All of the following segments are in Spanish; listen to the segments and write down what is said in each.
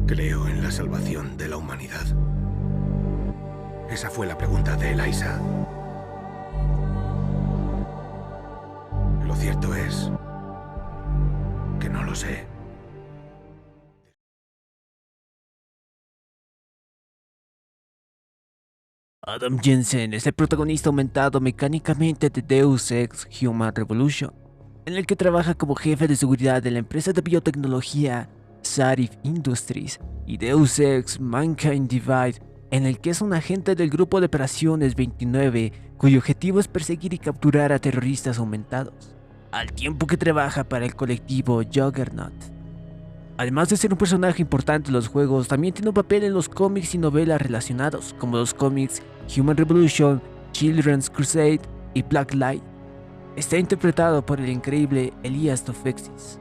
Creo en la salvación de la humanidad. Esa fue la pregunta de Eliza. Lo cierto es que no lo sé. Adam Jensen es el protagonista aumentado mecánicamente de Deus Ex Human Revolution, en el que trabaja como jefe de seguridad de la empresa de biotecnología Sarif Industries, y Deus Ex Mankind Divide, en el que es un agente del grupo de operaciones 29, cuyo objetivo es perseguir y capturar a terroristas aumentados, al tiempo que trabaja para el colectivo Juggernaut. Además de ser un personaje importante en los juegos, también tiene un papel en los cómics y novelas relacionados, como los cómics Human Revolution, Children's Crusade y Black Light. Está interpretado por el increíble Elias Tofexis.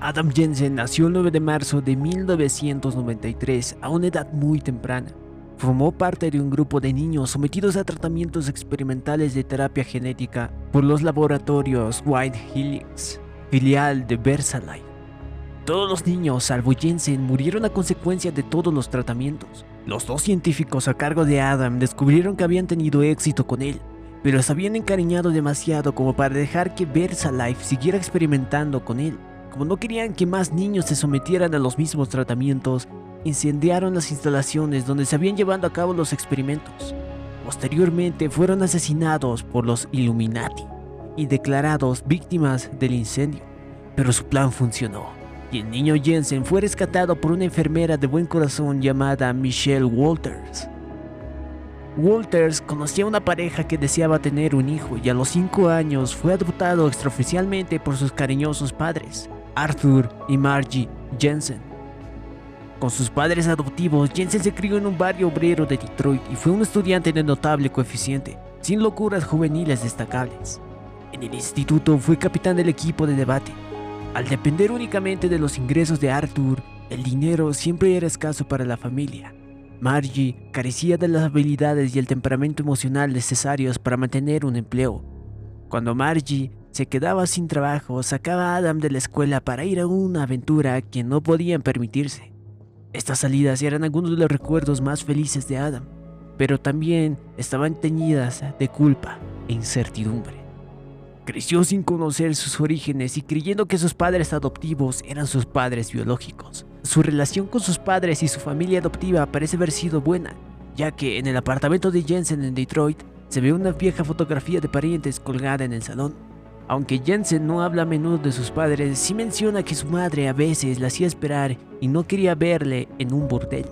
Adam Jensen nació el 9 de marzo de 1993 a una edad muy temprana. Formó parte de un grupo de niños sometidos a tratamientos experimentales de terapia genética por los laboratorios White Helix, filial de VersaLife. Todos los niños, salvo Jensen, murieron a consecuencia de todos los tratamientos. Los dos científicos a cargo de Adam descubrieron que habían tenido éxito con él, pero se habían encariñado demasiado como para dejar que VersaLife siguiera experimentando con él. Como no querían que más niños se sometieran a los mismos tratamientos, incendiaron las instalaciones donde se habían llevado a cabo los experimentos. Posteriormente fueron asesinados por los Illuminati y declarados víctimas del incendio, pero su plan funcionó, y el niño Jensen fue rescatado por una enfermera de buen corazón llamada Michelle Walters. Walters conocía a una pareja que deseaba tener un hijo y a los 5 años fue adoptado extraoficialmente por sus cariñosos padres, Arthur y Margie Jensen. Con sus padres adoptivos, Jensen se crió en un barrio obrero de Detroit y fue un estudiante de notable coeficiente, sin locuras juveniles destacables. En el instituto fue capitán del equipo de debate. Al depender únicamente de los ingresos de Arthur, el dinero siempre era escaso para la familia. Margie carecía de las habilidades y el temperamento emocional necesarios para mantener un empleo. Cuando Margie se quedaba sin trabajo, sacaba a Adam de la escuela para ir a una aventura que no podían permitirse. Estas salidas eran algunos de los recuerdos más felices de Adam, pero también estaban teñidas de culpa e incertidumbre. Creció sin conocer sus orígenes y creyendo que sus padres adoptivos eran sus padres biológicos. Su relación con sus padres y su familia adoptiva parece haber sido buena, ya que en el apartamento de Jensen en Detroit se ve una vieja fotografía de parientes colgada en el salón. Aunque Jensen no habla a menudo de sus padres, sí menciona que su madre a veces la hacía esperar y no quería verle en un burdel.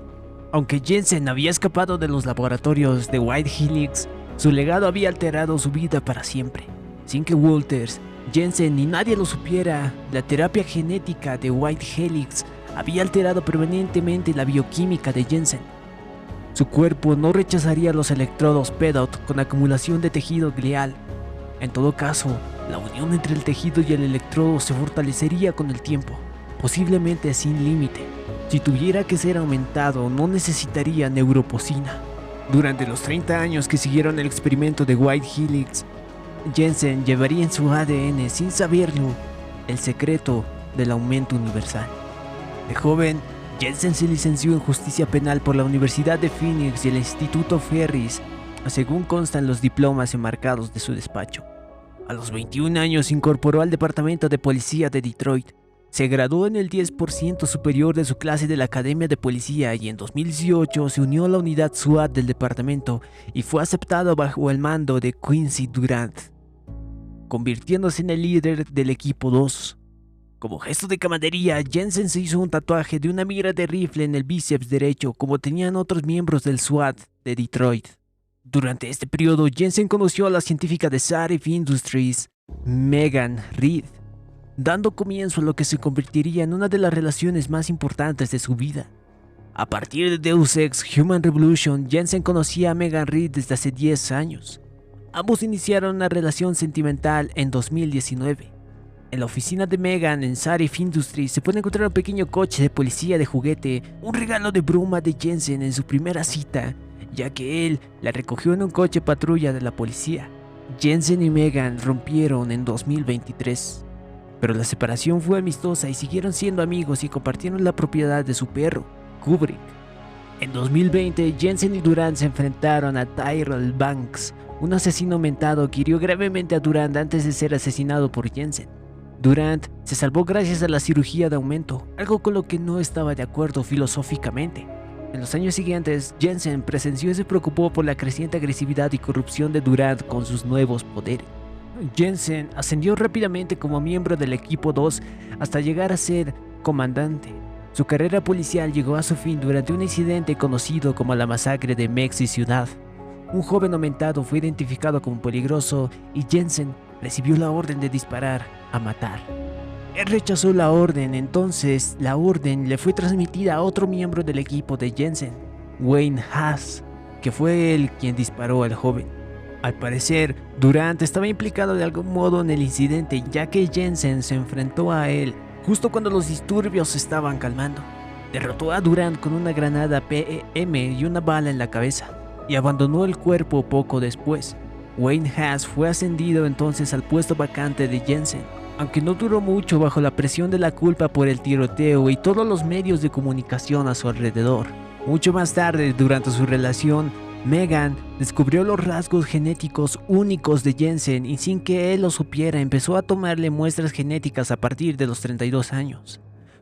Aunque Jensen había escapado de los laboratorios de White Helix, su legado había alterado su vida para siempre. Sin que Walters, Jensen ni nadie lo supiera, la terapia genética de White Helix había alterado permanentemente la bioquímica de Jensen. Su cuerpo no rechazaría los electrodos PEDOT con acumulación de tejido glial. En todo caso, la unión entre el tejido y el electrodo se fortalecería con el tiempo, posiblemente sin límite. Si tuviera que ser aumentado, no necesitaría neuropocina. Durante los 30 años que siguieron el experimento de White Helix, Jensen llevaría en su ADN, sin saberlo, el secreto del aumento universal. De joven, Jensen se licenció en Justicia Penal por la Universidad de Phoenix y el Instituto Ferris, según constan los diplomas enmarcados de su despacho. A los 21 años se incorporó al Departamento de Policía de Detroit. Se graduó en el 10% superior de su clase de la Academia de Policía y en 2018 se unió a la unidad SWAT del departamento y fue aceptado bajo el mando de Quincy Durant, convirtiéndose en el líder del equipo 2. Como gesto de camaradería, Jensen se hizo un tatuaje de una mira de rifle en el bíceps derecho, como tenían otros miembros del SWAT de Detroit. Durante este periodo, Jensen conoció a la científica de Sarif Industries, Megan Reed, dando comienzo a lo que se convertiría en una de las relaciones más importantes de su vida. A partir de Deus Ex Human Revolution, Jensen conocía a Megan Reed desde hace 10 años. Ambos iniciaron una relación sentimental en 2019. En la oficina de Megan en Sarif Industries se puede encontrar un pequeño coche de policía de juguete, un regalo de broma de Jensen en su primera cita, ya que él la recogió en un coche patrulla de la policía. Jensen y Megan rompieron en 2023, pero la separación fue amistosa y siguieron siendo amigos y compartieron la propiedad de su perro, Kubrick. En 2020, Jensen y Durant se enfrentaron a Tyrell Banks, un asesino mentado que hirió gravemente a Durant antes de ser asesinado por Jensen. Durant se salvó gracias a la cirugía de aumento, algo con lo que no estaba de acuerdo filosóficamente. En los años siguientes, Jensen presenció y se preocupó por la creciente agresividad y corrupción de Durant con sus nuevos poderes. Jensen ascendió rápidamente como miembro del equipo 2 hasta llegar a ser comandante. Su carrera policial llegó a su fin durante un incidente conocido como la masacre de Mexi Ciudad. Un joven aumentado fue identificado como peligroso y Jensen recibió la orden de disparar a matar. Él rechazó la orden, entonces la orden le fue transmitida a otro miembro del equipo de Jensen, Wayne Haas, que fue él quien disparó al joven. Al parecer, Durant estaba implicado de algún modo en el incidente, ya que Jensen se enfrentó a él justo cuando los disturbios se estaban calmando. Derrotó a Durant con una granada PEM y una bala en la cabeza, y abandonó el cuerpo poco después. Wayne Haas fue ascendido entonces al puesto vacante de Jensen, aunque no duró mucho bajo la presión de la culpa por el tiroteo y todos los medios de comunicación a su alrededor. Mucho más tarde, durante su relación, Megan descubrió los rasgos genéticos únicos de Jensen y sin que él lo supiera empezó a tomarle muestras genéticas a partir de los 32 años.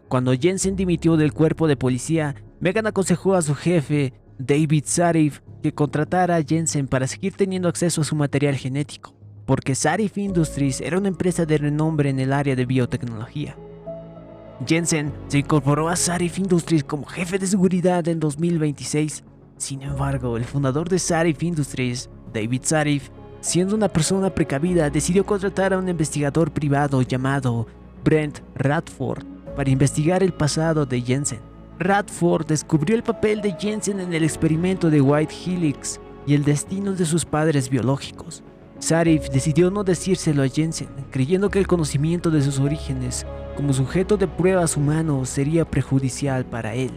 Cuando Jensen dimitió del cuerpo de policía, Megan aconsejó a su jefe, David Sarif, que contratara a Jensen para seguir teniendo acceso a su material genético, porque Sarif Industries era una empresa de renombre en el área de biotecnología. Jensen se incorporó a Sarif Industries como jefe de seguridad en 2026. Sin embargo, el fundador de Sarif Industries, David Sarif, siendo una persona precavida, decidió contratar a un investigador privado llamado Brent Radford para investigar el pasado de Jensen. Radford descubrió el papel de Jensen en el experimento de White Helix y el destino de sus padres biológicos. Sarif decidió no decírselo a Jensen, creyendo que el conocimiento de sus orígenes como sujeto de pruebas humanos sería perjudicial para él.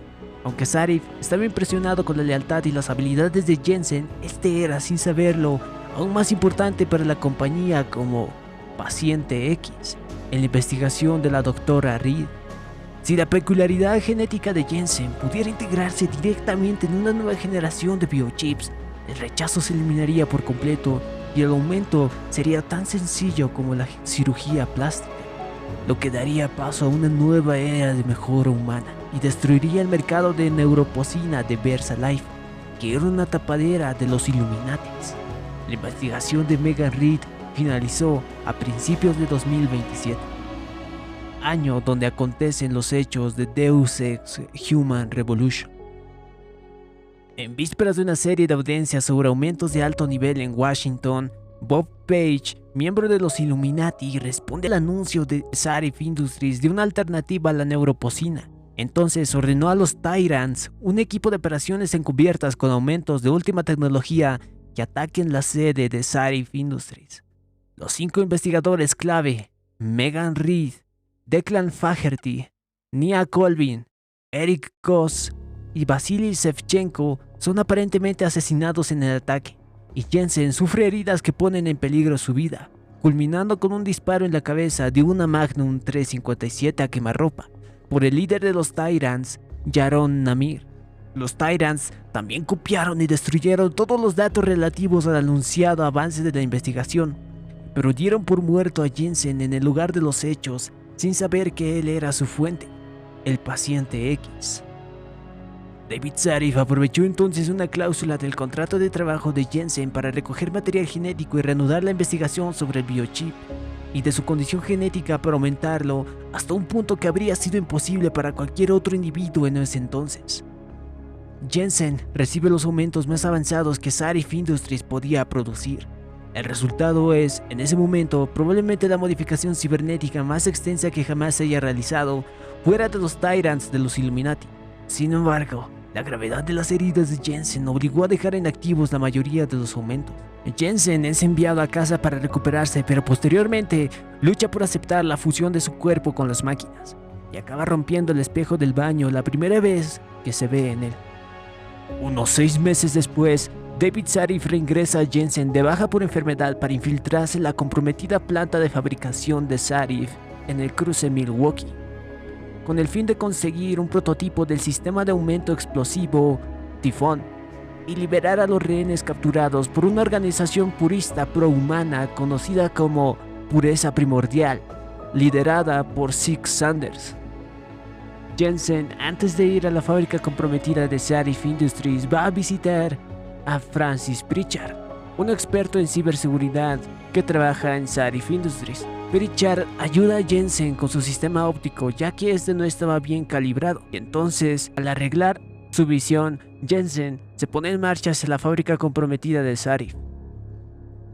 Aunque Sarif estaba impresionado con la lealtad y las habilidades de Jensen, este era, sin saberlo, aún más importante para la compañía como Paciente X, en la investigación de la doctora Reed. Si la peculiaridad genética de Jensen pudiera integrarse directamente en una nueva generación de biochips, el rechazo se eliminaría por completo y el aumento sería tan sencillo como la cirugía plástica, lo que daría paso a una nueva era de mejora humana y destruiría el mercado de neuropocina de VersaLife, que era una tapadera de los Illuminatis. La investigación de Megan Reed finalizó a principios de 2027, año donde acontecen los hechos de Deus Ex Human Revolution. En vísperas de una serie de audiencias sobre aumentos de alto nivel en Washington, Bob Page, miembro de los Illuminati, responde al anuncio de Sarif Industries de una alternativa a la neuropocina. Entonces ordenó a los Tyrants, un equipo de operaciones encubiertas con aumentos de última tecnología, que ataquen la sede de Sarif Industries. Los 5 investigadores clave, Megan Reed, Declan Faherty, Nia Colvin, Eric Goss y Vasily Shevchenko son aparentemente asesinados en el ataque, y Jensen sufre heridas que ponen en peligro su vida, culminando con un disparo en la cabeza de una Magnum 357 a quemarropa por el líder de los Tyrants, Yaron Namir. Los Tyrants también copiaron y destruyeron todos los datos relativos al anunciado avance de la investigación, pero dieron por muerto a Jensen en el lugar de los hechos sin saber que él era su fuente, el Paciente X. David Sarif aprovechó entonces una cláusula del contrato de trabajo de Jensen para recoger material genético y reanudar la investigación sobre el biochip y de su condición genética para aumentarlo hasta un punto que habría sido imposible para cualquier otro individuo en ese entonces. Jensen recibe los aumentos más avanzados que Sarif Industries podía producir. El resultado es, en ese momento, probablemente la modificación cibernética más extensa que jamás se haya realizado fuera de los Tyrants de los Illuminati. Sin embargo, la gravedad de las heridas de Jensen obligó a dejar inactivos la mayoría de los aumentos. Jensen es enviado a casa para recuperarse, pero posteriormente lucha por aceptar la fusión de su cuerpo con las máquinas y acaba rompiendo el espejo del baño la primera vez que se ve en él. Unos 6 meses después, David Sarif reingresa a Jensen de baja por enfermedad para infiltrarse en la comprometida planta de fabricación de Sarif en el cruce Milwaukee, con el fin de conseguir un prototipo del sistema de aumento explosivo Tifón y liberar a los rehenes capturados por una organización purista prohumana conocida como Pureza Primordial, liderada por Sig Sanders. Jensen, antes de ir a la fábrica comprometida de Sarif Industries, va a visitar a Francis Pritchard, un experto en ciberseguridad que trabaja en Sarif Industries. Pritchard ayuda a Jensen con su sistema óptico, ya que este no estaba bien calibrado, y entonces, al arreglar su visión, Jensen se pone en marcha hacia la fábrica comprometida de Sarif.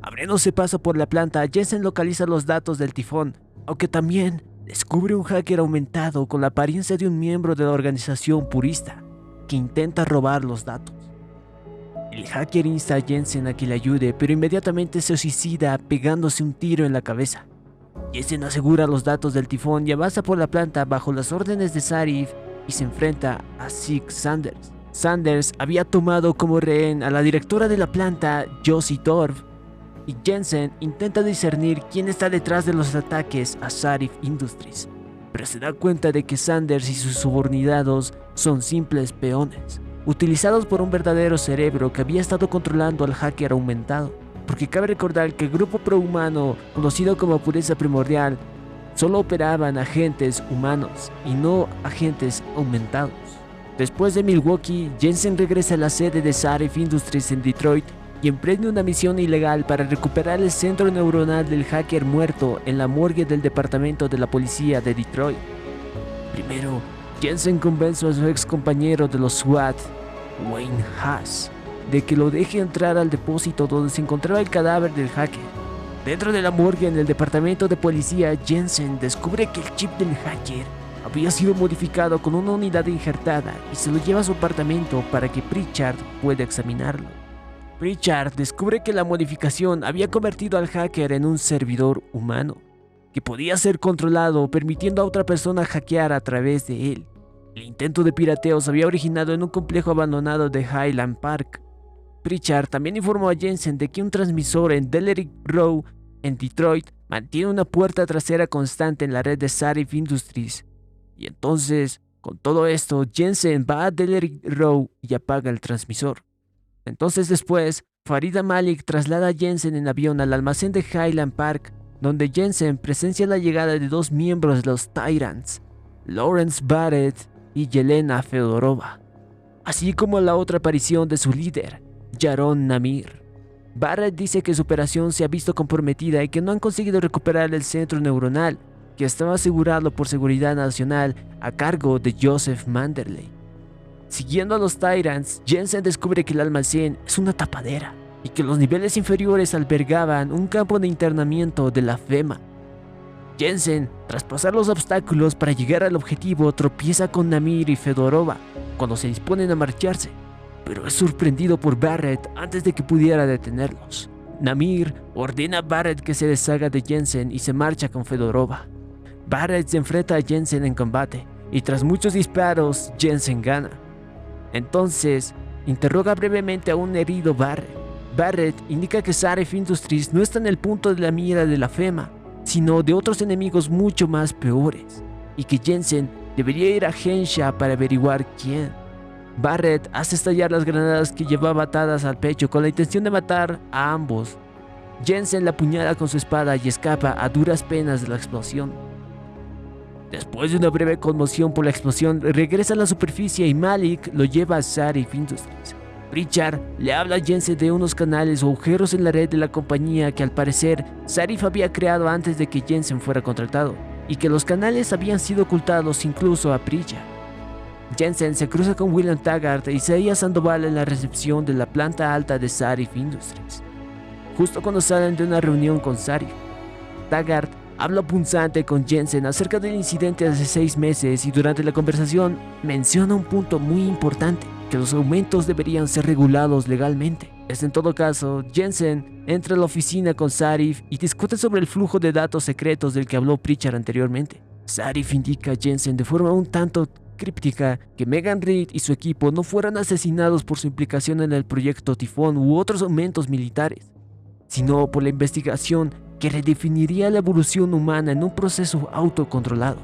Abriéndose paso por la planta, Jensen localiza los datos del tifón, aunque también descubre un hacker aumentado con la apariencia de un miembro de la organización purista, que intenta robar los datos. El hacker insta a Jensen a que le ayude, pero inmediatamente se suicida pegándose un tiro en la cabeza. Jensen asegura los datos del tifón y avanza por la planta bajo las órdenes de Sarif y se enfrenta a Sig Sanders. Sanders había tomado como rehén a la directora de la planta, Josie Dorf, y Jensen intenta discernir quién está detrás de los ataques a Sarif Industries, pero se da cuenta de que Sanders y sus subordinados son simples peones, utilizados por un verdadero cerebro que había estado controlando al hacker aumentado, porque cabe recordar que el grupo prohumano, conocido como Pureza Primordial, solo operaban agentes humanos y no agentes aumentados. Después de Milwaukee, Jensen regresa a la sede de Sarif Industries en Detroit y emprende una misión ilegal para recuperar el centro neuronal del hacker muerto en la morgue del departamento de la policía de Detroit. Primero, Jensen convence a su ex compañero de los SWAT, Wayne Haas, de que lo deje entrar al depósito donde se encontraba el cadáver del hacker. Dentro de la morgue en el departamento de policía, Jensen descubre que el chip del hacker había sido modificado con una unidad injertada y se lo lleva a su apartamento para que Pritchard pueda examinarlo. Pritchard descubre que la modificación había convertido al hacker en un servidor humano, que podía ser controlado permitiendo a otra persona hackear a través de él. El intento de pirateo se había originado en un complejo abandonado de Highland Park. Pritchard también informó a Jensen de que un transmisor en Delerick Row, en Detroit, mantiene una puerta trasera constante en la red de Sarif Industries. Y entonces, con todo esto, Jensen va a Delerick Row y apaga el transmisor. Entonces después, Farida Malik traslada a Jensen en avión al almacén de Highland Park, donde Jensen presencia la llegada de dos miembros de los Tyrants, Lawrence Barrett y Yelena Fedorova, así como la otra aparición de su líder, Yaron Namir. Barrett dice que su operación se ha visto comprometida y que no han conseguido recuperar el centro neuronal, que estaba asegurado por Seguridad Nacional a cargo de Joseph Manderley. Siguiendo a los Tyrants, Jensen descubre que el almacén es una tapadera y que los niveles inferiores albergaban un campo de internamiento de la FEMA. Jensen, tras pasar los obstáculos para llegar al objetivo, tropieza con Namir y Fedorova cuando se disponen a marcharse, pero es sorprendido por Barrett antes de que pudiera detenerlos. Namir ordena a Barrett que se deshaga de Jensen y se marcha con Fedorova. Barrett se enfrenta a Jensen en combate y tras muchos disparos, Jensen gana. Entonces, interroga brevemente a un herido Barrett. Barrett indica que Sarif Industries no está en el punto de la mira de la FEMA, sino de otros enemigos mucho más peores, y que Jensen debería ir a Henshaw para averiguar quién. Barrett hace estallar las granadas que llevaba atadas al pecho con la intención de matar a ambos. Jensen la apuñala con su espada y escapa a duras penas de la explosión. Después de una breve conmoción por la explosión, regresa a la superficie y Malik lo lleva a Sarif Industries. Pritchard le habla a Jensen de unos canales o agujeros en la red de la compañía que al parecer Sarif había creado antes de que Jensen fuera contratado, y que los canales habían sido ocultados incluso a Pritchard. Jensen se cruza con William Taggart e Isaiah Sandoval en la recepción de la planta alta de Sarif Industries, justo cuando salen de una reunión con Sarif. Taggart habla punzante con Jensen acerca del incidente de hace 6 meses y durante la conversación menciona un punto muy importante, que los aumentos deberían ser regulados legalmente. En todo caso, Jensen entra a la oficina con Sarif y discute sobre el flujo de datos secretos del que habló Pritchard anteriormente. Sarif indica a Jensen de forma un tanto críptica que Megan Reed y su equipo no fueran asesinados por su implicación en el proyecto Tifón u otros aumentos militares, sino por la investigación que redefiniría la evolución humana en un proceso autocontrolado.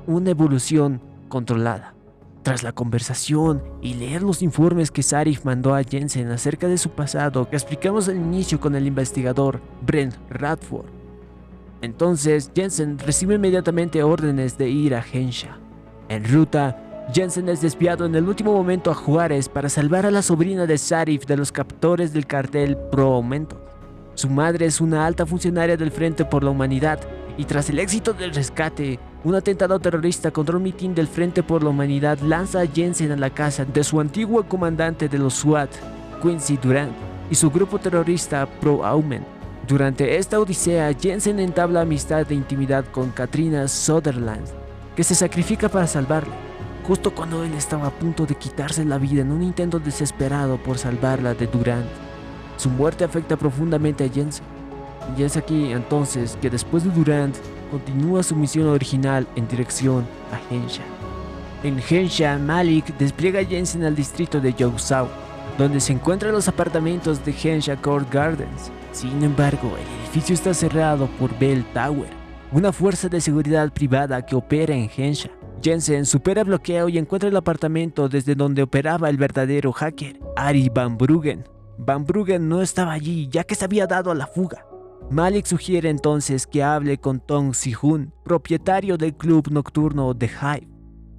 Una evolución controlada. Tras la conversación y leer los informes que Zarif mandó a Jensen acerca de su pasado que explicamos al inicio con el investigador Brent Radford, entonces Jensen recibe inmediatamente órdenes de ir a Hensha. En ruta, Jensen es desviado en el último momento a Juárez para salvar a la sobrina de Zarif de los captores del cartel Pro Aumentos. Su madre es una alta funcionaria del Frente por la Humanidad y tras el éxito del rescate, un atentado terrorista contra un mitin del Frente por la Humanidad lanza a Jensen a la casa de su antiguo comandante de los SWAT, Quincy Durant, y su grupo terrorista Pro Aument. Durante esta odisea, Jensen entabla amistad e intimidad con Katrina Sutherland, que se sacrifica para salvarla, justo cuando él estaba a punto de quitarse la vida en un intento desesperado por salvarla de Durant. Su muerte afecta profundamente a Jensen, y es aquí entonces que después de Durant, continúa su misión original en dirección a Hensha. En Hensha, Malik despliega a Jensen al distrito de Yongsau, donde se encuentran los apartamentos de Hensha Court Gardens. Sin embargo, el edificio está cerrado por Bell Tower, una fuerza de seguridad privada que opera en Hensha. Jensen supera el bloqueo y encuentra el apartamento desde donde operaba el verdadero hacker, Ari Van Bruggen. Van Bruggen no estaba allí ya que se había dado a la fuga. Malik sugiere entonces que hable con Tong Si-hun, propietario del club nocturno The Hive,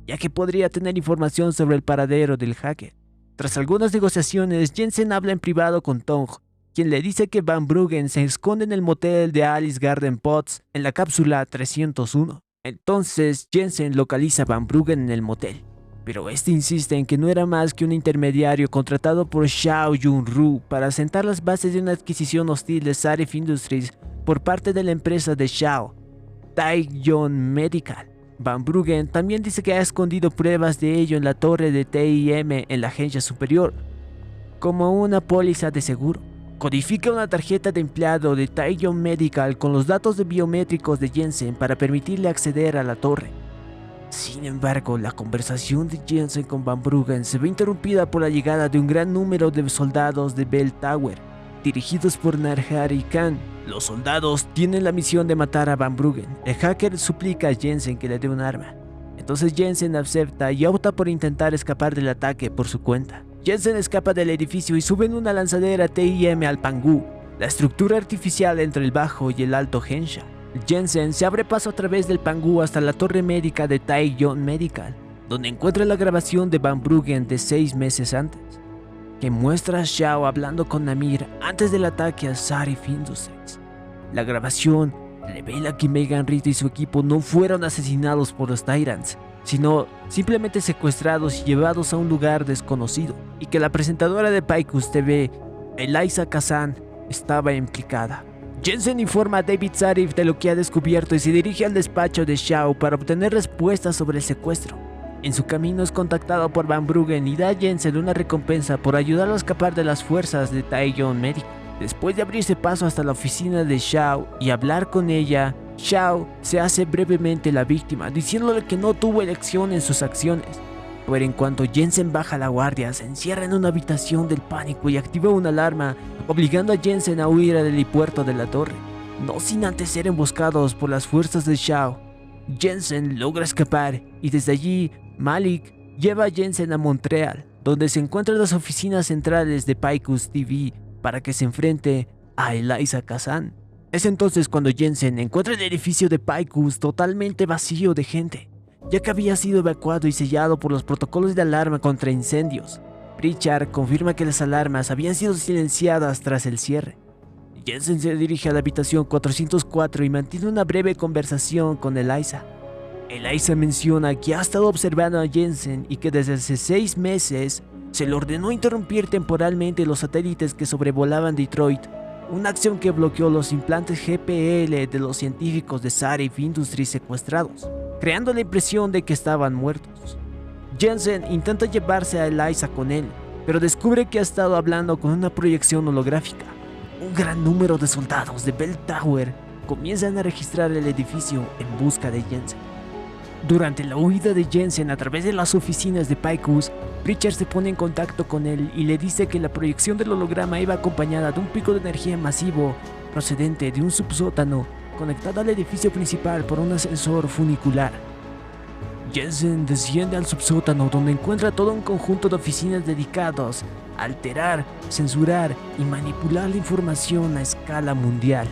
ya que podría tener información sobre el paradero del hacker. Tras algunas negociaciones, Jensen habla en privado con Tong, quien le dice que Van Bruggen se esconde en el motel de Alice Garden Potts en la cápsula 301. Entonces Jensen localiza a Van Bruggen en el motel, pero este insiste en que no era más que un intermediario contratado por Xiao Yun-ru para asentar las bases de una adquisición hostil de Zarif Industries por parte de la empresa de Xiao, Taeyon Medical. Van Bruggen también dice que ha escondido pruebas de ello en la torre de TIM en la agencia superior, como una póliza de seguro. Codifica una tarjeta de empleado de Taeyon Medical con los datos de biométricos de Jensen para permitirle acceder a la torre. Sin embargo, la conversación de Jensen con Van Bruggen se ve interrumpida por la llegada de un gran número de soldados de Bell Tower, dirigidos por Narhari Khan. Los soldados tienen la misión de matar a Van Bruggen. El hacker suplica a Jensen que le dé un arma. Entonces Jensen acepta y opta por intentar escapar del ataque por su cuenta. Jensen escapa del edificio y sube en una lanzadera TIM al Pangu, la estructura artificial entre el bajo y el alto Hensha. Jensen se abre paso a través del Pangu hasta la torre médica de Taeyon Medical, donde encuentra la grabación de Van Bruggen de 6 meses antes, que muestra a Xiao hablando con Namir antes del ataque a Zarif Industries. La grabación revela que Megan Reed y su equipo no fueron asesinados por los Tyrants, sino simplemente secuestrados y llevados a un lugar desconocido, y que la presentadora de Picus TV, Eliza Kazan, estaba implicada. Jensen informa a David Zarif de lo que ha descubierto y se dirige al despacho de Xiao para obtener respuestas sobre el secuestro. En su camino es contactado por Van Bruggen y da a Jensen una recompensa por ayudarlo a escapar de las fuerzas de Taeyon Medical. Después de abrirse paso hasta la oficina de Xiao y hablar con ella, Xiao se hace brevemente la víctima, diciéndole que no tuvo elección en sus acciones. Pero en cuanto Jensen baja la guardia, se encierra en una habitación del pánico y activa una alarma, obligando a Jensen a huir al helipuerto de la torre, no sin antes ser emboscados por las fuerzas de Xiao. Jensen logra escapar y desde allí Malik lleva a Jensen a Montreal, donde se encuentran las oficinas centrales de Picus TV para que se enfrente a Eliza Kazan. Es entonces cuando Jensen encuentra el edificio de Picus totalmente vacío de gente, ya que había sido evacuado y sellado por los protocolos de alarma contra incendios. Pritchard confirma que las alarmas habían sido silenciadas tras el cierre. Jensen se dirige a la habitación 404 y mantiene una breve conversación con Eliza. Eliza menciona que ha estado observando a Jensen y que desde hace 6 meses se le ordenó interrumpir temporalmente los satélites que sobrevolaban Detroit, una acción que bloqueó los implantes GPL de los científicos de Zarif Industries secuestrados, creando la impresión de que estaban muertos. Jensen intenta llevarse a Eliza con él, pero descubre que ha estado hablando con una proyección holográfica. Un gran número de soldados de Bell Tower comienzan a registrar el edificio en busca de Jensen. Durante la huida de Jensen a través de las oficinas de Picus, Pritchard se pone en contacto con él y le dice que la proyección del holograma iba acompañada de un pico de energía masivo procedente de un subsótano conectado al edificio principal por un ascensor funicular. Jensen desciende al subsótano, donde encuentra todo un conjunto de oficinas dedicados a alterar, censurar y manipular la información a escala mundial.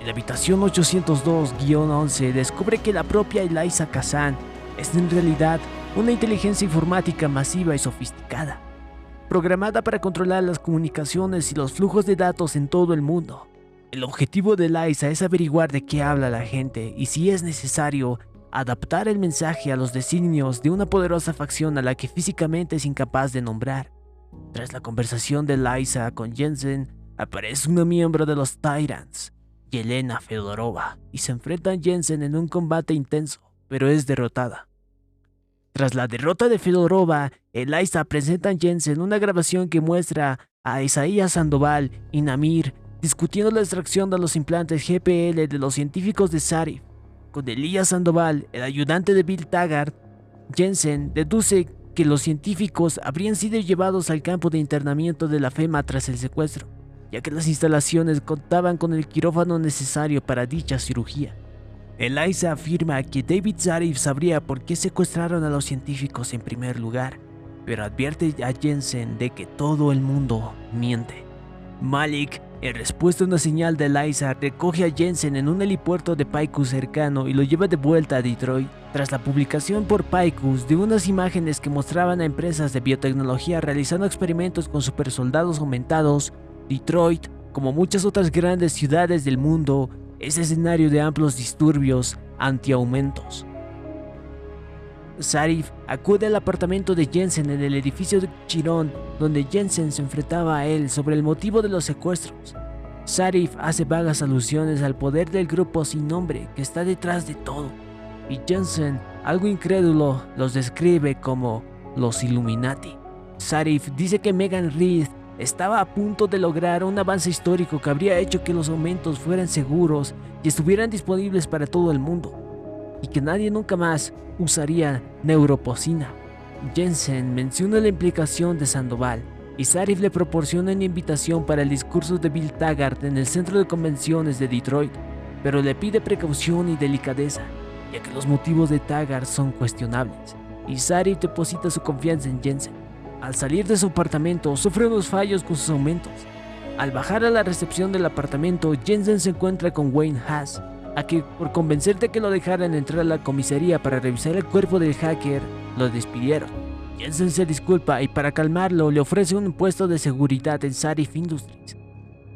En la habitación 802-11 descubre que la propia Eliza Kazan es en realidad una inteligencia informática masiva y sofisticada, programada para controlar las comunicaciones y los flujos de datos en todo el mundo. El objetivo de Eliza es averiguar de qué habla la gente y, si es necesario, adaptar el mensaje a los designios de una poderosa facción a la que físicamente es incapaz de nombrar. Tras la conversación de Eliza con Jensen, aparece una miembro de los Tyrants, Yelena Fedorova, y se enfrenta a Jensen en un combate intenso, pero es derrotada. Tras la derrota de Fedorova, Eliza presenta a Jensen una grabación que muestra a Isaías Sandoval y Namir discutiendo la extracción de los implantes GPL de los científicos de Zarif. Con Elías Sandoval, el ayudante de Bill Taggart, Jensen deduce que los científicos habrían sido llevados al campo de internamiento de la FEMA tras el secuestro, ya que las instalaciones contaban con el quirófano necesario para dicha cirugía. Eliza afirma que David Zarif sabría por qué secuestraron a los científicos en primer lugar, pero advierte a Jensen de que todo el mundo miente. Malik, en respuesta a una señal de Eliza, recoge a Jensen en un helipuerto de Picus cercano y lo lleva de vuelta a Detroit. Tras la publicación por Picus de unas imágenes que mostraban a empresas de biotecnología realizando experimentos con supersoldados aumentados, Detroit, como muchas otras grandes ciudades del mundo, es escenario de amplios disturbios anti-aumentos. Zarif acude al apartamento de Jensen en el edificio de Chiron, donde Jensen se enfrentaba a él sobre el motivo de los secuestros. Zarif hace vagas alusiones al poder del grupo sin nombre que está detrás de todo, y Jensen, algo incrédulo, los describe como los Illuminati. Zarif dice que Megan Reed estaba a punto de lograr un avance histórico que habría hecho que los aumentos fueran seguros y estuvieran disponibles para todo el mundo, y que nadie nunca más usaría neuropocina. Jensen menciona la implicación de Sandoval, y Zarif le proporciona una invitación para el discurso de Bill Taggart en el centro de convenciones de Detroit, pero le pide precaución y delicadeza, ya que los motivos de Taggart son cuestionables, y Zarif deposita su confianza en Jensen. Al salir de su apartamento, sufre unos fallos con sus aumentos. Al bajar a la recepción del apartamento, Jensen se encuentra con Wayne Haas, a que, por convencer de que lo dejaran entrar a la comisaría para revisar el cuerpo del hacker, lo despidieron. Jensen se disculpa y, para calmarlo, le ofrece un puesto de seguridad en Zarif Industries.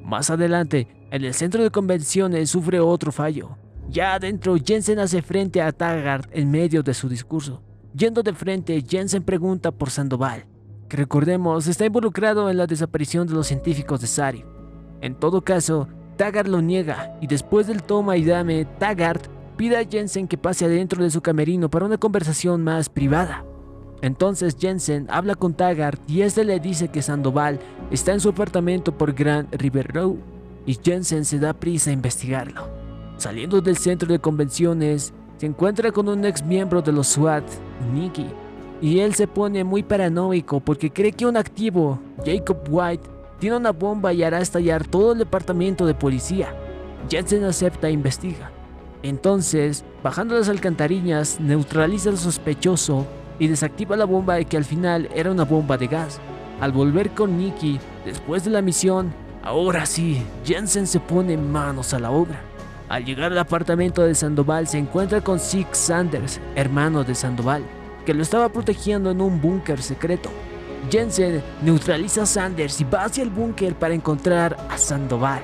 Más adelante, en el centro de convenciones, sufre otro fallo. Ya adentro, Jensen hace frente a Taggart en medio de su discurso. Yendo de frente, Jensen pregunta por Sandoval, que, recordemos, está involucrado en la desaparición de los científicos de Zarif. En todo caso, Taggart lo niega, y después del toma y dame, Taggart pide a Jensen que pase adentro de su camerino para una conversación más privada. Entonces Jensen habla con Taggart y este le dice que Sandoval está en su apartamento por Grand River Road, y Jensen se da prisa a investigarlo. Saliendo del centro de convenciones, se encuentra con un ex miembro de los SWAT, Nicky, y él se pone muy paranoico porque cree que un activo, Jacob White, tiene una bomba y hará estallar todo el departamento de policía. Jensen acepta e investiga. Entonces, bajando las alcantarillas, neutraliza al sospechoso y desactiva la bomba, que al final era una bomba de gas. Al volver con Nicky, después de la misión, ahora sí, Jensen se pone manos a la obra. Al llegar al apartamento de Sandoval, se encuentra con Zeke Sanders, hermano de Sandoval, que lo estaba protegiendo en un búnker secreto. Jensen neutraliza a Sanders y va hacia el búnker para encontrar a Sandoval.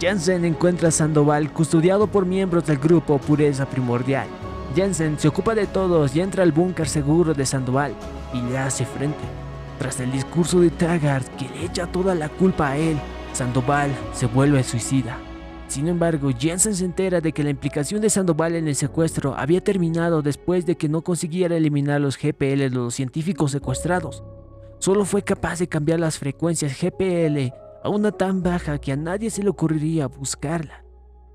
Jensen encuentra a Sandoval custodiado por miembros del grupo Pureza Primordial. Jensen se ocupa de todos y entra al búnker seguro de Sandoval y le hace frente. Tras el discurso de Taggart, que le echa toda la culpa a él, Sandoval se vuelve suicida. Sin embargo, Jensen se entera de que la implicación de Sandoval en el secuestro había terminado después de que no consiguiera eliminar los GPL de los científicos secuestrados. Solo fue capaz de cambiar las frecuencias GPL a una tan baja que a nadie se le ocurriría buscarla.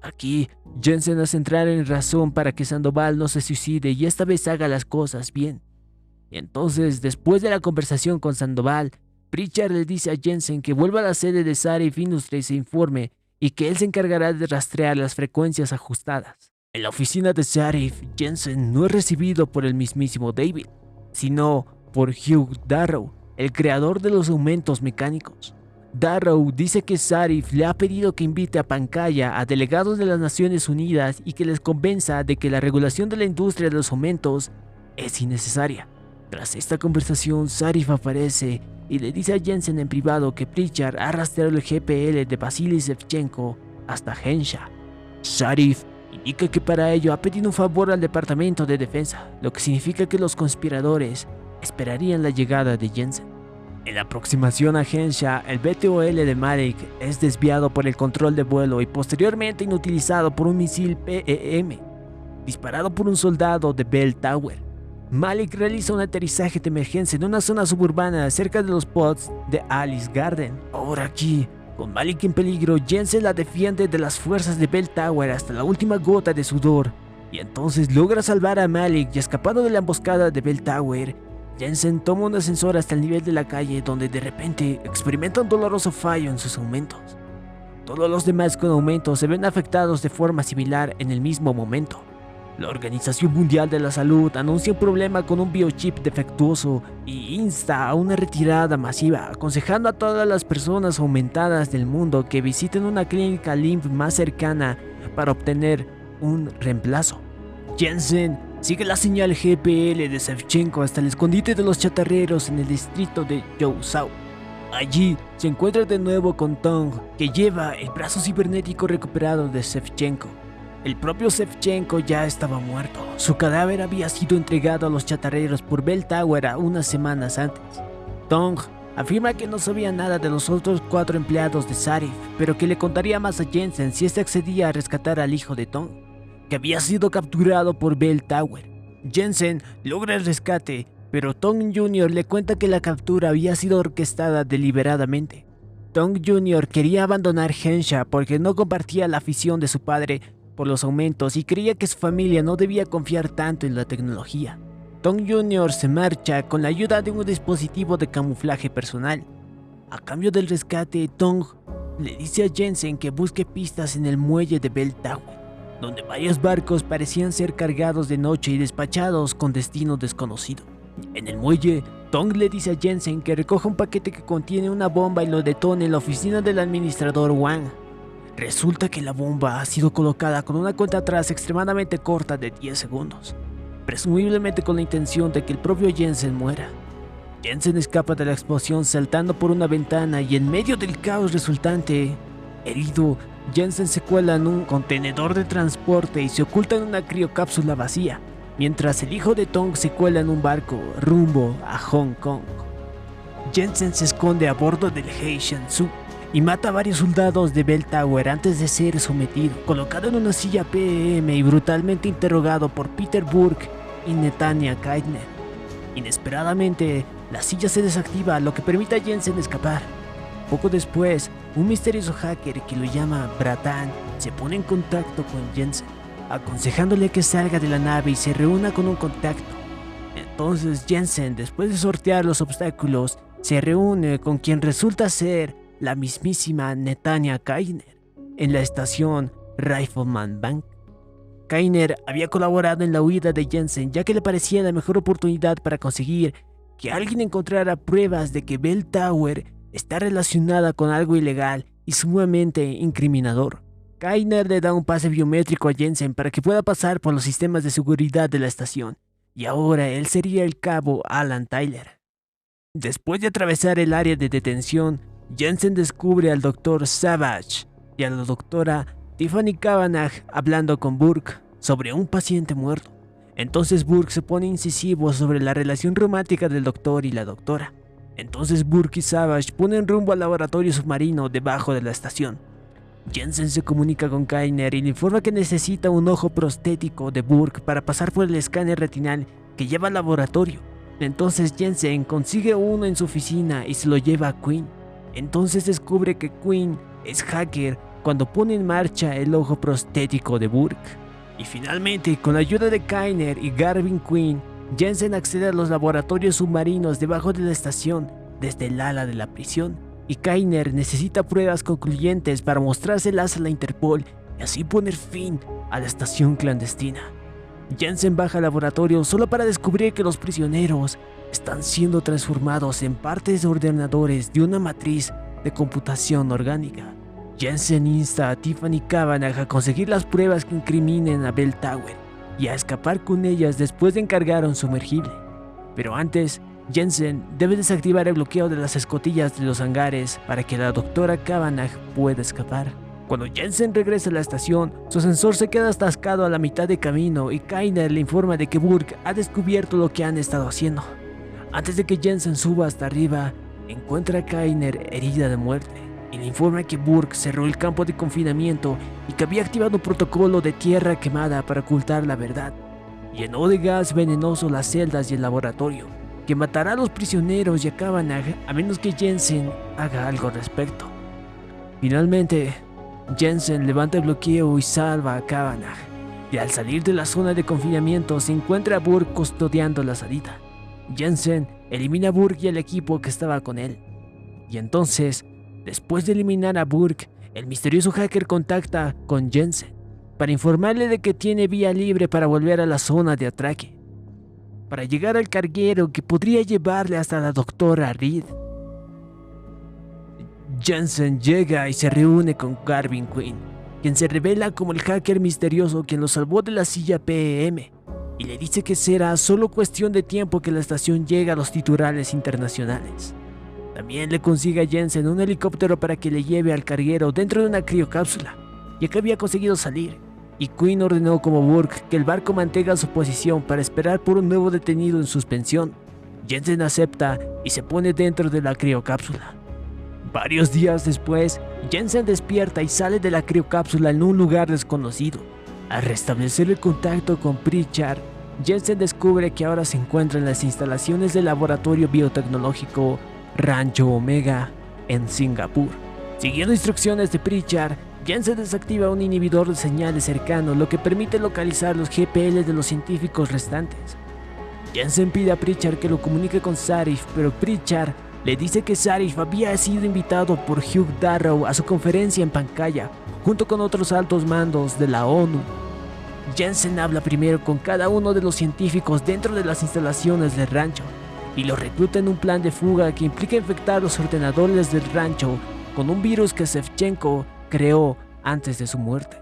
Aquí, Jensen hace entrar en razón para que Sandoval no se suicide y esta vez haga las cosas bien. Y entonces, después de la conversación con Sandoval, Pritchard le dice a Jensen que vuelva a la sede de Sarif Industries y se informe, y que él se encargará de rastrear las frecuencias ajustadas. En la oficina de Sarif, Jensen no es recibido por el mismísimo David, sino por Hugh Darrow, el creador de los aumentos mecánicos. Darrow dice que Sarif le ha pedido que invite a Pancaya a delegados de las Naciones Unidas y que les convenza de que la regulación de la industria de los aumentos es innecesaria. Tras esta conversación, Sarif aparece y le dice a Jensen en privado que Pritchard ha rastreado el GPL de Vasily Shevchenko hasta Hensha. Sarif indica que para ello ha pedido un favor al Departamento de Defensa, lo que significa que los conspiradores esperarían la llegada de Jensen. En la aproximación a Hensha, el BTOL de Malik es desviado por el control de vuelo y posteriormente inutilizado por un misil PEM, disparado por un soldado de Bell Tower. Malik realiza un aterrizaje de emergencia en una zona suburbana cerca de los pods de Alice Garden. Ahora aquí, con Malik en peligro, Jensen la defiende de las fuerzas de Bell Tower hasta la última gota de sudor, y entonces logra salvar a Malik y escapando de la emboscada de Bell Tower, Jensen toma un ascensor hasta el nivel de la calle donde de repente experimenta un doloroso fallo en sus aumentos. Todos los demás con aumentos se ven afectados de forma similar en el mismo momento. La Organización Mundial de la Salud anuncia un problema con un biochip defectuoso y insta a una retirada masiva, aconsejando a todas las personas aumentadas del mundo que visiten una clínica LIMP más cercana para obtener un reemplazo. Jensen sigue la señal GPL de Shevchenko hasta el escondite de los chatarreros en el distrito de Jousau. Allí se encuentra de nuevo con Tong, que lleva el brazo cibernético recuperado de Shevchenko. El propio Shevchenko ya estaba muerto. Su cadáver había sido entregado a los chatarreros por Bell Tower unas semanas antes. Tong afirma que no sabía nada de los otros 4 empleados de Sarif, pero que le contaría más a Jensen si este accedía a rescatar al hijo de Tong, que había sido capturado por Bell Tower. Jensen logra el rescate, pero Tong Jr. le cuenta que la captura había sido orquestada deliberadamente. Tong Jr. quería abandonar Hensha porque no compartía la afición de su padre por los aumentos y creía que su familia no debía confiar tanto en la tecnología. Tong Jr. se marcha con la ayuda de un dispositivo de camuflaje personal. A cambio del rescate, Tong le dice a Jensen que busque pistas en el muelle de Bell Tower, donde varios barcos parecían ser cargados de noche y despachados con destino desconocido. En el muelle, Tong le dice a Jensen que recoja un paquete que contiene una bomba y lo detone en la oficina del administrador Wang. Resulta que la bomba ha sido colocada con una cuenta atrás extremadamente corta de 10 segundos, presumiblemente con la intención de que el propio Jensen muera. Jensen escapa de la explosión saltando por una ventana y en medio del caos resultante, herido, Jensen se cuela en un contenedor de transporte y se oculta en una criocápsula vacía, mientras el hijo de Tong se cuela en un barco rumbo a Hong Kong. Jensen se esconde a bordo del Heishan-Su y mata a varios soldados de Bell Tower antes de ser sometido, colocado en una silla PEM y brutalmente interrogado por Peter Burke y Netanya Kaitner. Inesperadamente, la silla se desactiva, lo que permite a Jensen escapar. Poco después, un misterioso hacker que lo llama Bratan se pone en contacto con Jensen, aconsejándole que salga de la nave y se reúna con un contacto. Entonces Jensen, después de sortear los obstáculos, se reúne con quien resulta ser la mismísima Netanya Kaitner en la estación Rifleman Bank. Kaitner había colaborado en la huida de Jensen ya que le parecía la mejor oportunidad para conseguir que alguien encontrara pruebas de que Bell Tower está relacionada con algo ilegal y sumamente incriminador. Kaitner le da un pase biométrico a Jensen para que pueda pasar por los sistemas de seguridad de la estación, y ahora él sería el cabo Alan Tyler. Después de atravesar el área de detención, Jensen descubre al Dr. Savage y a la doctora Tiffany Kavanagh hablando con Burke sobre un paciente muerto. Entonces Burke se pone incisivo sobre la relación romántica del doctor y la doctora. Entonces Burke y Savage ponen rumbo al laboratorio submarino debajo de la estación. Jensen se comunica con Kaitner y le informa que necesita un ojo prostético de Burke para pasar por el escáner retinal que lleva al laboratorio. Entonces Jensen consigue uno en su oficina y se lo lleva a Quinn. Entonces descubre que Quinn es hacker cuando pone en marcha el ojo prostético de Burke. Y finalmente, con la ayuda de Kainer y Garvin Quinn, Jensen accede a los laboratorios submarinos debajo de la estación desde el ala de la prisión, y Kainer necesita pruebas concluyentes para mostrárselas a la Interpol y así poner fin a la estación clandestina. Jensen baja al laboratorio solo para descubrir que los prisioneros están siendo transformados en partes de ordenadores de una matriz de computación orgánica. Jensen insta a Tiffany Kavanagh a conseguir las pruebas que incriminen a Bell Tower y a escapar con ellas después de encargar un sumergible. Pero antes, Jensen debe desactivar el bloqueo de las escotillas de los hangares para que la doctora Kavanagh pueda escapar. Cuando Jensen regresa a la estación, su sensor se queda atascado a la mitad de camino y Kainer le informa de que Burke ha descubierto lo que han estado haciendo. Antes de que Jensen suba hasta arriba, encuentra a Kainer herida de muerte y le informa que Burke cerró el campo de confinamiento y que había activado un protocolo de tierra quemada para ocultar la verdad. Llenó de gas venenoso las celdas y el laboratorio, que matará a los prisioneros y a Kavanagh a menos que Jensen haga algo al respecto. Finalmente, Jensen levanta el bloqueo y salva a Kavanagh, y al salir de la zona de confinamiento se encuentra a Burke custodiando la salida. Jensen elimina a Burke y al equipo que estaba con él. Y entonces, después de eliminar a Burke, el misterioso hacker contacta con Jensen para informarle de que tiene vía libre para volver a la zona de atraque, para llegar al carguero que podría llevarle hasta la doctora Reed. Jensen llega y se reúne con Garvin Quinn, quien se revela como el hacker misterioso quien lo salvó de la silla PEM, y le dice que será solo cuestión de tiempo que la estación llegue a los titulares internacionales. También le consigue a Jensen un helicóptero para que le lleve al carguero dentro de una criocápsula, ya que había conseguido salir, y Quinn ordenó como Burke que el barco mantenga su posición para esperar por un nuevo detenido en suspensión. Jensen acepta y se pone dentro de la criocápsula. Varios días después, Jensen despierta y sale de la criocápsula en un lugar desconocido. Al restablecer el contacto con Pritchard, Jensen descubre que ahora se encuentra en las instalaciones del laboratorio biotecnológico Rancho Omega en Singapur. Siguiendo instrucciones de Pritchard, Jensen desactiva un inhibidor de señales cercano, lo que permite localizar los GPL de los científicos restantes. Jensen pide a Pritchard que lo comunique con Zarif, pero Pritchard le dice que Zarif había sido invitado por Hugh Darrow a su conferencia en Pancaya, junto con otros altos mandos de la ONU. Jensen habla primero con cada uno de los científicos dentro de las instalaciones del rancho y los recluta en un plan de fuga que implica infectar los ordenadores del rancho con un virus que Shevchenko creó antes de su muerte,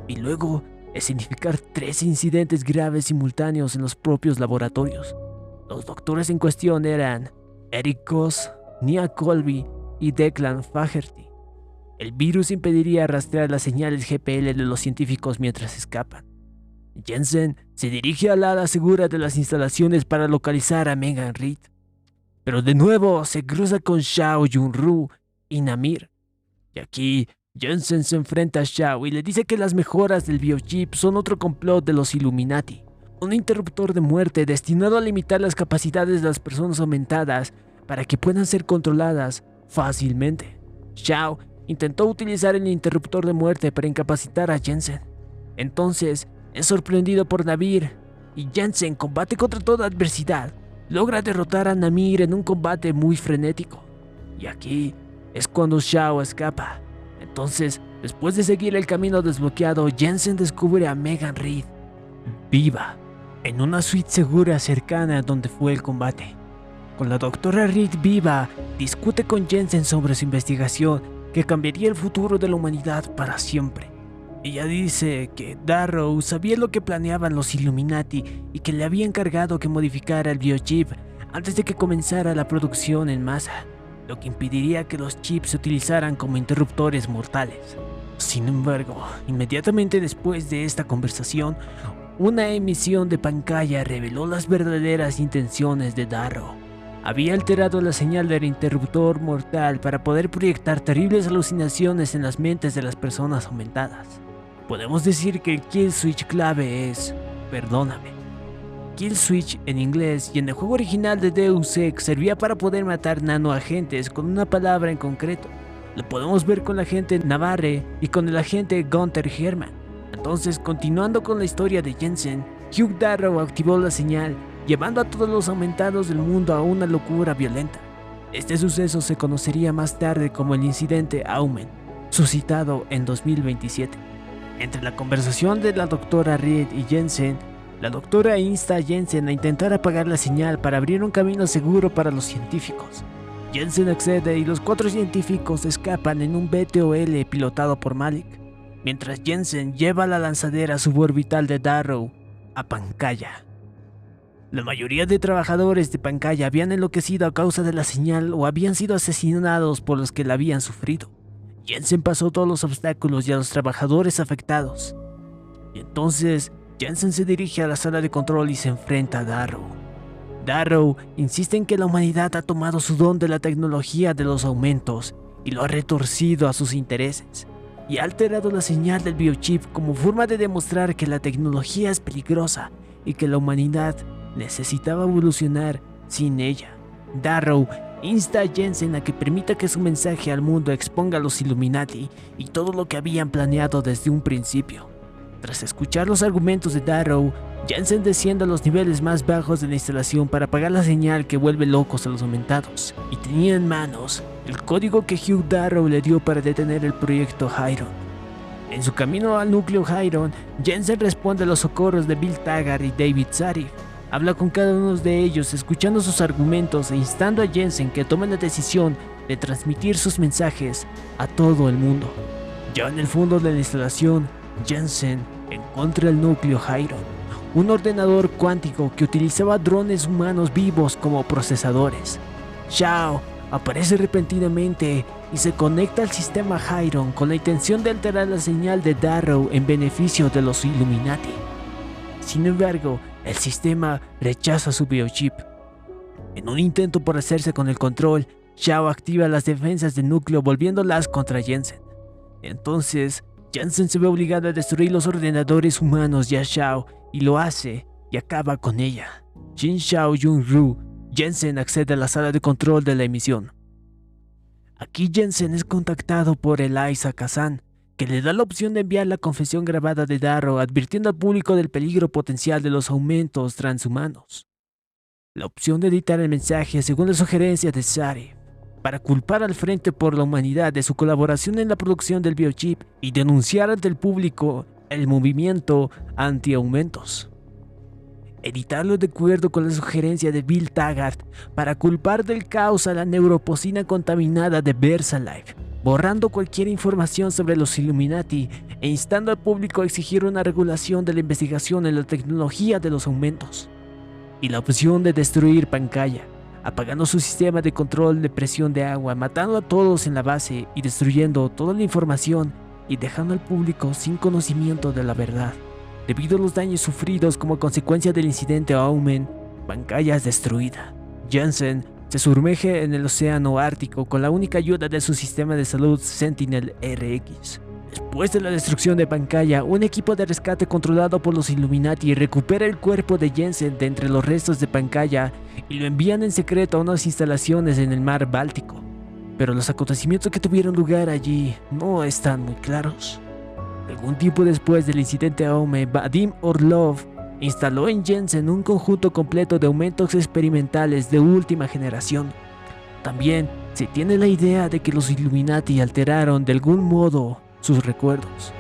y luego escenificar 3 incidentes graves simultáneos en los propios laboratorios. Los doctores en cuestión eran Eric Goss, Nia Colby y Declan Faherty. El virus impediría rastrear las señales GPL de los científicos mientras escapan. Jensen se dirige al ala segura de las instalaciones para localizar a Megan Reed, pero de nuevo se cruza con Shao Yunru y Namir. Y aquí, Jensen se enfrenta a Shao y le dice que las mejoras del biochip son otro complot de los Illuminati, un interruptor de muerte destinado a limitar las capacidades de las personas aumentadas para que puedan ser controladas fácilmente. Shao intentó utilizar el interruptor de muerte para incapacitar a Jensen. Entonces, es sorprendido por Namir y Jensen combate contra toda adversidad. Logra derrotar a Namir en un combate muy frenético. Y aquí es cuando Shao escapa. Entonces, después de seguir el camino desbloqueado, Jensen descubre a Megan Reed viva en una suite segura cercana a donde fue el combate. Con la doctora Reed viva, discute con Jensen sobre su investigación que cambiaría el futuro de la humanidad para siempre. Ella dice que Darrow sabía lo que planeaban los Illuminati y que le había encargado que modificara el biochip antes de que comenzara la producción en masa, lo que impediría que los chips se utilizaran como interruptores mortales. Sin embargo, inmediatamente después de esta conversación, una emisión de Pancaya reveló las verdaderas intenciones de Darrow. Había alterado la señal del interruptor mortal para poder proyectar terribles alucinaciones en las mentes de las personas aumentadas. Podemos decir que el kill switch clave es perdóname. Kill switch en inglés y en el juego original de Deus Ex servía para poder matar nanoagentes con una palabra en concreto, Lo podemos ver con la agente Navarre y con el agente Gunther Hermann. Entonces, continuando con la historia de Jensen, Hugh Darrow activó la señal, llevando a todos los aumentados del mundo a una locura violenta. Este suceso se conocería más tarde como el incidente Aumen, suscitado en 2027. Entre la conversación de la doctora Reed y Jensen, la doctora insta a Jensen a intentar apagar la señal para abrir un camino seguro para los científicos. Jensen accede y los 4 científicos escapan en un BTOL pilotado por Malik, mientras Jensen lleva la lanzadera suborbital de Darrow a Pankaya. La mayoría de trabajadores de Pankaya habían enloquecido a causa de la señal o habían sido asesinados por los que la habían sufrido. Jensen pasó todos los obstáculos y a los trabajadores afectados. Y entonces Jensen se dirige a la sala de control y se enfrenta a Darrow. Darrow insiste en que la humanidad ha tomado su don de la tecnología de los aumentos y lo ha retorcido a sus intereses, y ha alterado la señal del biochip como forma de demostrar que la tecnología es peligrosa y que la humanidad necesitaba evolucionar sin ella. Darrow insta a Jensen a que permita que su mensaje al mundo exponga a los Illuminati y todo lo que habían planeado desde un principio. Tras escuchar los argumentos de Darrow, Jensen desciende a los niveles más bajos de la instalación para apagar la señal que vuelve locos a los aumentados, y tenía en manos el código que Hugh Darrow le dio para detener el proyecto Hyron. En su camino al núcleo Hyron, Jensen responde a los socorros de Bill Taggart y David Zarif. Habla con cada uno de ellos, escuchando sus argumentos e instando a Jensen que tome la decisión de transmitir sus mensajes a todo el mundo. Ya en el fondo de la instalación, Jensen encuentra el núcleo Hyron, un ordenador cuántico que utilizaba drones humanos vivos como procesadores. Shao aparece repentinamente y se conecta al sistema Hyron con la intención de alterar la señal de Darrow en beneficio de los Illuminati. Sin embargo, el sistema rechaza su biochip. En un intento por hacerse con el control, Shao activa las defensas del núcleo volviéndolas contra Jensen. Entonces, Jensen se ve obligado a destruir los ordenadores humanos y a Shao, y lo hace y acaba con ella. Jin Shao Yun-Ru, Jensen accede a la sala de control de la emisión. Aquí Jensen es contactado por Eliza Kazan, que le da la opción de enviar la confesión grabada de Darrow advirtiendo al público del peligro potencial de los aumentos transhumanos. La opción de editar el mensaje según la sugerencia de Zarif, para culpar al Frente por la Humanidad de su colaboración en la producción del biochip y denunciar ante el público el movimiento anti-aumentos. Editarlo de acuerdo con la sugerencia de Bill Taggart para culpar del caos a la neuroposina contaminada de VersaLife, borrando cualquier información sobre los Illuminati e instando al público a exigir una regulación de la investigación en la tecnología de los aumentos. Y la opción de destruir Pankaya, apagando su sistema de control de presión de agua, matando a todos en la base y destruyendo toda la información y dejando al público sin conocimiento de la verdad. Debido a los daños sufridos como consecuencia del incidente Aumen, Pankaya es destruida. Jensen se sumerge en el océano Ártico con la única ayuda de su sistema de salud Sentinel-RX. Después de la destrucción de Pankaya, un equipo de rescate controlado por los Illuminati recupera el cuerpo de Jensen de entre los restos de Pankaya y lo envían en secreto a unas instalaciones en el mar Báltico. Pero los acontecimientos que tuvieron lugar allí no están muy claros. Algún tiempo después del incidente Aume, Vadim Orlov instaló en Jensen un conjunto completo de aumentos experimentales de última generación. También se tiene la idea de que los Illuminati alteraron de algún modo sus recuerdos.